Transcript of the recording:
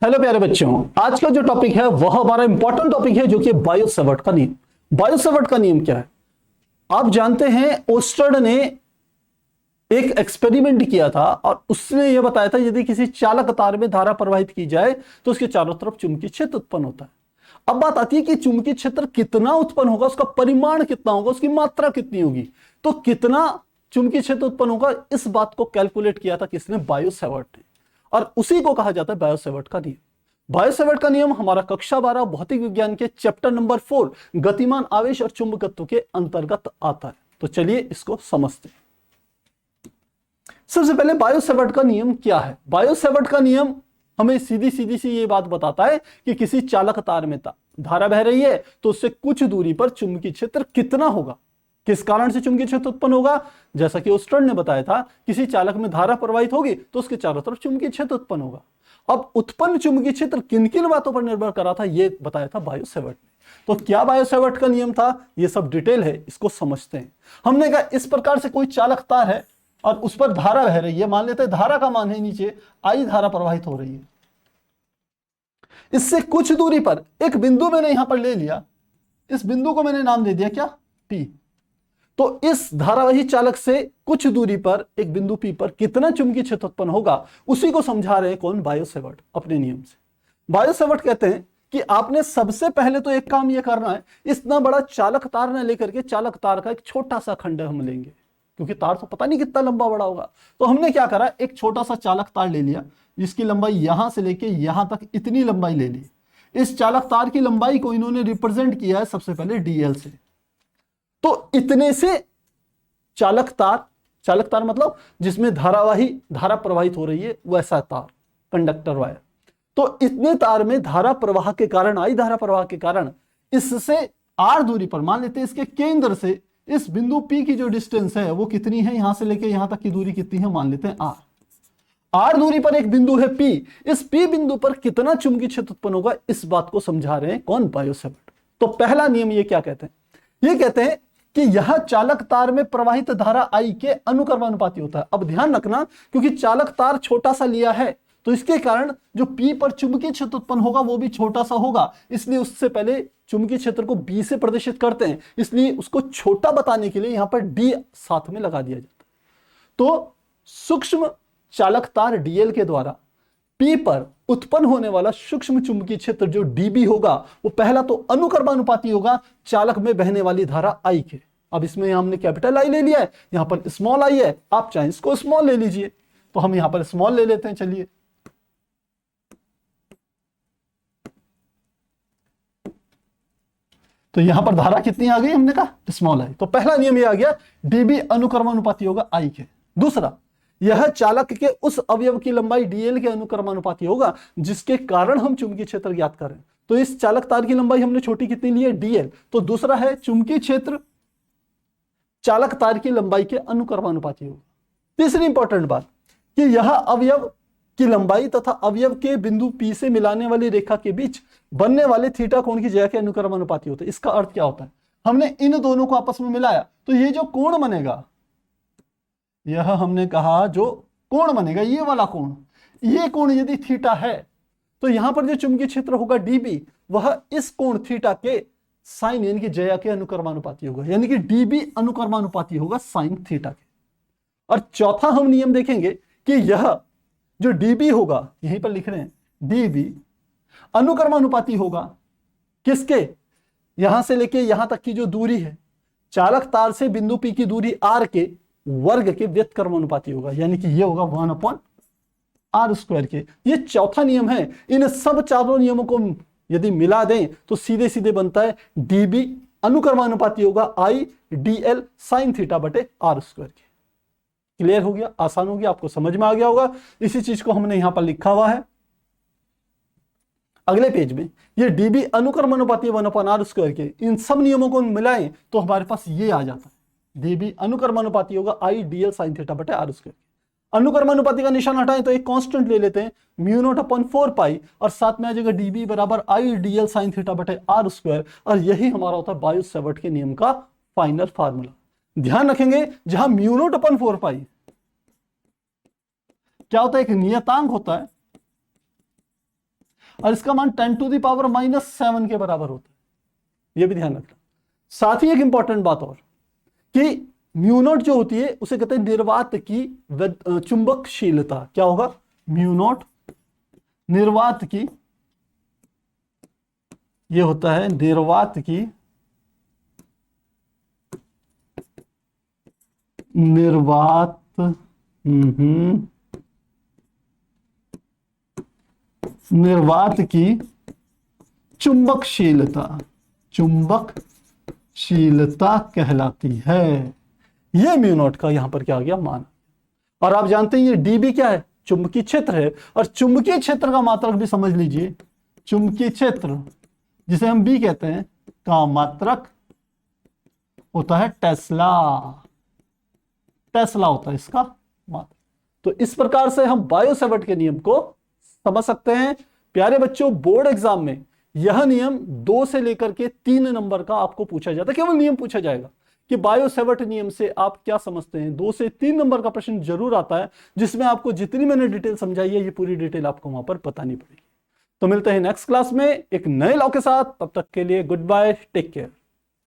Hello प्यारे बच्चों, आज का जो टॉपिक है वह हमारा इंपॉर्टेंट टॉपिक है जो कि बायो-सेवर्ट का नियम। बायो-सेवर्ट का नियम क्या है? आप जानते हैं ओस्टर्ड ने एक एक्सपेरिमेंट किया था और उसने यह बताया था यदि किसी चालक तार में धारा प्रवाहित की जाए तो उसके चारों तरफ चुंबकीय क्षेत्र उत्पन्न होता है। अब बात आती है कि चुंबकीय क्षेत्र कितना उत्पन्न होगा, उसका परिमाण कितना होगा, उसकी मात्रा कितनी होगी। तो कितना चुंबकीय क्षेत्र उत्पन्न होगा, इस बात को कैलकुलेट किया था किसने? बायो-सेवर्ट ने। और उसी को कहा जाता है बायो-सेवर्ट का नियम। बायो-सेवर्ट का नियम हमारा कक्षा 12 भौतिक विज्ञान के चैप्टर नंबर 4 गतिमान आवेश और चुंबकत्व के अंतर्गत आता है। तो चलिए इसको समझते हैं। सबसे पहले बायो-सेवर्ट का नियम क्या है? बायो-सेवर्ट का नियम हमें सीधी सी ये बात बताता है कि किसी चालक तार में धारा बह रही है तो उससे कुछ दूरी पर चुंबकीय क्षेत्र कितना होगा, किस कारण से चुंबकीय क्षेत्र उत्पन्न होगा। जैसा कि ओस्टर्ड ने बताया था, किसी चालक में धारा प्रवाहित होगी तो उसके चारों तरफ चुंबकीय क्षेत्र उत्पन्न होगा। अब उत्पन्न चुंबकीय क्षेत्र किन किन बातों पर निर्भर कर रहा था, यह बताया था बायो-सेवर्ट ने। तो क्या बायो-सेवर्ट का नियम था, यह सब डिटेल है, इसको समझते हैं। हमने कहा इस प्रकार से कोई चालक तार है और उस पर धारा बह रही है। मान लेते हैं धारा का मान है नीचे आई धारा प्रवाहित हो रही है। इससे कुछ दूरी पर एक बिंदु मैंने यहां पर ले लिया, इस बिंदु को मैंने नाम दे दिया क्या? पी। तो इस धारावाही चालक से कुछ दूरी पर एक बिंदु पी पर कितना चुंबकीय क्षेत्र उत्पन्न होगा, उसी को समझा रहे हैं कौन? बायो-सेवर्ट अपने नियम से। बायो-सेवर्ट कहते हैं कि आपने सबसे पहले तो एक काम यह करना है, इतना बड़ा चालक तार न लेकर के चालक तार का एक छोटा सा खंड हम लेंगे, क्योंकि तार तो पता नहीं कितना लंबा बड़ा होगा। तो हमने क्या करा, एक छोटा सा चालक तार ले लिया जिसकी लंबाई यहां से लेके यहां तक इतनी लंबाई ले ली। इस चालक तार की लंबाई को इन्होंने रिप्रेजेंट किया है सबसे पहले डीएल से। तो इतने से चालक तार मतलब जिसमें धारा प्रवाहित हो रही है, वैसा तार, कंडक्टर वायर। तो इतने तार में धारा प्रवाह के कारण, आई धारा प्रवाह के कारण इससे आर दूरी पर, मान लेते हैं इसके केंद्र से इस बिंदु पी की जो डिस्टेंस है वो कितनी है, यहां से लेके यहां तक की दूरी कितनी है, मान लेते हैं आर दूरी पर एक बिंदु है पी। इस पी बिंदु पर कितना चुंबकीय क्षेत्र उत्पन्न होगा, इस बात को समझा रहे हैं कौन? बायो-सेवर्ट। तो पहला नियम ये क्या कहते हैं? ये कहते हैं कि यह चालक तार में प्रवाहित धारा आई के अनुक्रमानुपाती होता है। अब ध्यान रखना, क्योंकि चालक तार छोटा सा लिया है तो इसके कारण जो पी पर चुंबकीय क्षेत्र उत्पन्न होगा वो भी छोटा सा होगा। इसलिए उससे पहले चुंबकीय क्षेत्र को बी से प्रदर्शित करते हैं, इसलिए उसको छोटा बताने के लिए यहां पर डी साथ में लगा दिया जाता है। तो सूक्ष्म चालक तार डीएल के द्वारा पी पर उत्पन्न होने वाला सूक्ष्म चुंबकीय क्षेत्र जो डीबी होगा, वो पहला तो अनुक्रमानुपाती होगा चालक में बहने वाली धारा आई के। अब इसमें हमने कैपिटल आई ले लिया है, यहां पर स्मॉल आई है, आप चाहें इसको स्मॉल ले लीजिए। तो हम यहां पर स्मॉल ले लेते हैं। चलिए, तो यहां पर धारा कितनी आ गई, हमने कहा स्मॉल आई। तो पहला नियम ये आ गया, डीबी अनुक्रमानुपाती होगा आई के। दूसरा, यह चालक के उस अवयव की लंबाई डीएल के अनुक्रमानुपाती होगा जिसके कारण हम चुंबकीय क्षेत्र ज्ञात करें। तो इस चालक तार की लंबाई हमने छोटी कितनी ली है, डीएल। तो दूसरा है चुंबकीय क्षेत्र चालक तार की लंबाई के अनुक्रमानुपाती होगा। तीसरी इंपॉर्टेंट बात कि यह अवयव की लंबाई तथा अवयव के बिंदु पी से मिलाने वाली रेखा के बीच बनने वाले थीटा कोण की जया के अनुक्रमानुपाती होते हैं। इसका अर्थ क्या होता है? हमने इन दोनों को आपस में मिलाया तो ये जो कोण बनेगा, यह हमने कहा जो कोण बनेगा, ये वाला कोण, ये कोण यदि थीटा है तो यहां पर जो चुंबकीय क्षेत्र होगा डीबी, वह इस कोण थीटा के साइन यानी कि जया के अनुक्रमानुपाती होगा, यानी कि डीबी अनुक्रमानुपाती होगा साइन थीटा के। और चौथा हम नियम देखेंगे कि यह जो डीबी होगा, यहीं पर लिख रहे हैं, डीबी अनुक्रमानुपाती होगा किसके? यहां से लेके यहां तक की जो दूरी है, चालक तार से बिंदु पी की दूरी आर के वर्ग के व्युत्क्रमानुपाती होगा, यानी कि ये होगा 1/r² के। ये चौथा नियम है। इन सब चारों नियमों को यदि मिला दें तो सीधे सीधे बनता है डीबी अनुक्रमानुपाती होगा आई डीएल साइन थीटा बटे r² के। क्लियर हो गया? आसान हो गया? आपको समझ में आ गया होगा। इसी चीज को हमने यहां पर लिखा हुआ है अगले पेज में। ये डीबी अनुक्रमानुपाती 1/r² के, इन सब नियमों को मिलाएं तो हमारे पास ये आ जाता है, डीबी अनुक्रमानुपाती होगा आई डीएल साइन थीटा बटे r²। अनुक्रमानुपाती का निशान हटाएं तो एक कांस्टेंट ले लेते हैं, μ0/4 पाई, और साथ में आ जाएगा डीबी बराबर आई डीएल साइन थीटा बटे r²। और यही हमारा होता है बायो-सेवर्ट के नियम का फाइनल फार्मूला। ध्यान रखेंगे, जहां μ0/4 पाई क्या होता है, एक नियतांक होता है और इसका मान 10⁻⁻7 के बराबर होता है। यह भी ध्यान रखना। साथ ही एक इंपॉर्टेंट बात और कि म्यू नॉट जो होती है उसे कहते हैं निर्वात की चुंबकशीलता। क्या होगा? म्यू नॉट निर्वात की, यह होता है निर्वात की निर्वात की चुंबकशीलता कहलाती है। यह म्यू नॉट का यहां पर क्या आ गया? मान। और आप जानते हैं ये डीबी क्या है? चुंबकीय क्षेत्र है। और चुंबकीय क्षेत्र का मात्रक भी समझ लीजिए। चुंबकीय क्षेत्र जिसे हम बी कहते हैं का मात्रक होता है टेस्ला। टेस्ला होता है इसका मात्रक। तो इस प्रकार से हम बायो-सेवर्ट के नियम को समझ सकते हैं। प्यारे बच्चों, बोर्ड एग्जाम में यह नियम 2 से लेकर के 3 नंबर का आपको पूछा जाता है। केवल नियम पूछा जाएगा कि बायो-सेवर्ट नियम से आप क्या समझते हैं। 2 से 3 नंबर का प्रश्न जरूर आता है जिसमें आपको जितनी मैंने डिटेल समझाई है ये पूरी डिटेल आपको वहां पर बतानी पड़ेगी। तो मिलते हैं नेक्स्ट क्लास में एक नए लॉ के साथ। तब तक के लिए गुड बाय, टेक केयर।